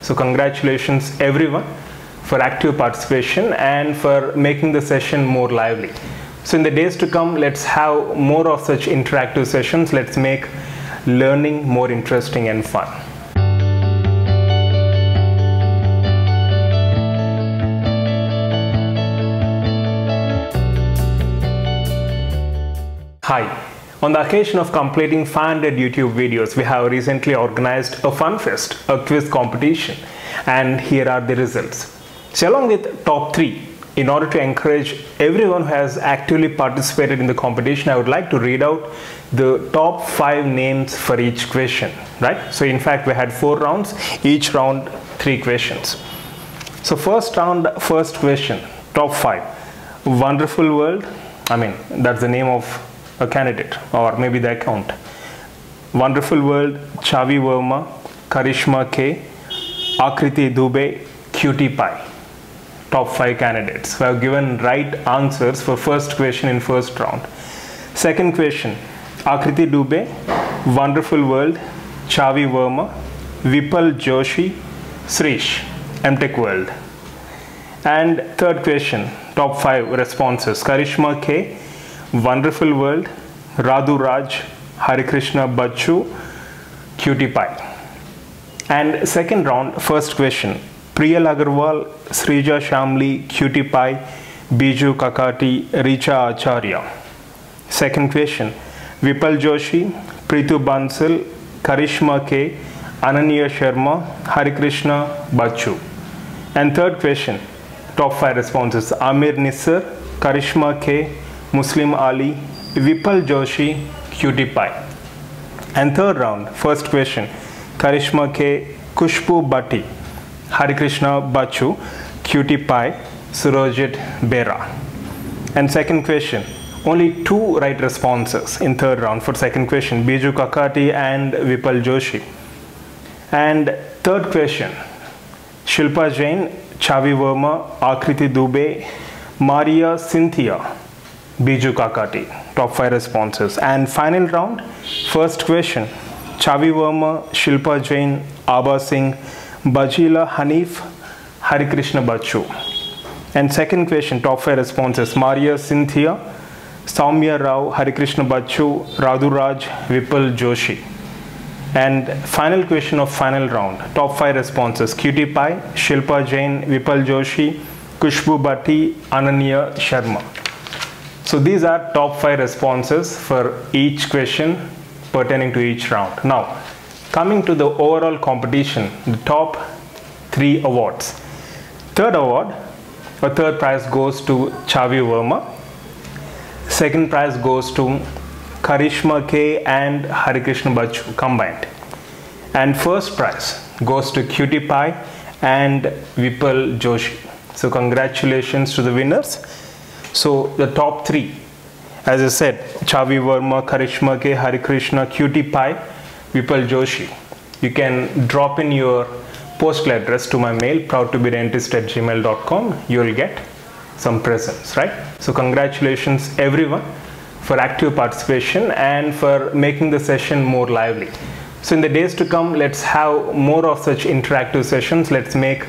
So congratulations everyone for active participation and for making the session more lively. So in the days to come, let's have more of such interactive sessions. Let's make learning more interesting and fun. Hi. On the occasion of completing 500 YouTube videos, we have recently organized a fun fest, a quiz competition, and here are the results. So along with top 3, in order to encourage everyone who has actively participated in the competition, I would like to read out the top 5 names for each question, right? So in fact, we had 4 rounds, each round 3 questions. So first round, first question, top 5. Wonderful World, that's the name of a candidate or maybe the account. Wonderful World, Chavi Verma, Karishma K, Akriti Dubey, Cutie Pie. Top 5 candidates who have given right answers for first question in first round. Second question, Akriti Dubey, Wonderful World, Chavi Verma, Vipal Joshi, Srish, MTech World. And third question, top 5 responses, Karishma K, Wonderful World, Radhu Raj, Harikrishna Bachu, Cutie Pie. And second round, first question, Priyal Agarwal, Srija Shamli, Cutie Pie, Biju Kakati, Richa Acharya. Second question, Vipal Joshi, Pritu Bansal, Karishma K, Ananya Sharma, Harikrishna Bachu. And third question, top 5 responses, Amir Nisar, Karishma K, Muslim Ali, Vipal Joshi, Cutie Pie. And third round, first question, Karishma K, Kushbu Bhatti, Harikrishna Bachu, Cutie Pie, Surojit Bera. And second question, only 2 right responses in third round for second question, Biju Kakati and Vipal Joshi. And third question, Shilpa Jain, Chavi Verma, Akriti Dubey, Maria Cynthia, Biju Kakati, top 5 responses. And final round, first question, Chavi Verma, Shilpa Jain, Abha Singh, Bajila Hanif, Harikrishna Bachu. And second question, top 5 responses, Maria Cynthia, Saumya Rao, Harikrishna Bachu, Radhu Raj, Vipal Joshi. And final question of final round, top 5 responses, Cutie Pie, Shilpa Jain, Vipal Joshi, Kushbu Bhatti, Ananya Sharma. So these are top 5 responses for each question pertaining to each round. Now, coming to the overall competition, the top 3 awards. Third award, or third prize goes to Chavi Verma. Second prize goes to Karishma K and Harikrishna Bachu combined. And first prize goes to Cutie Pie and Vipal Joshi. So congratulations to the winners. So the top 3, as I said, Chavi Verma, Karishma K, Harikrishna, Cutie Pie, Vipal Joshi. You can drop in your postal address to my mail, proudtobedentist@gmail.com. You will get some presents, right? So congratulations everyone for active participation and for making the session more lively. So in the days to come, let's have more of such interactive sessions. Let's make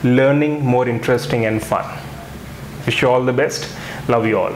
learning more interesting and fun. Wish you all the best. Love you all.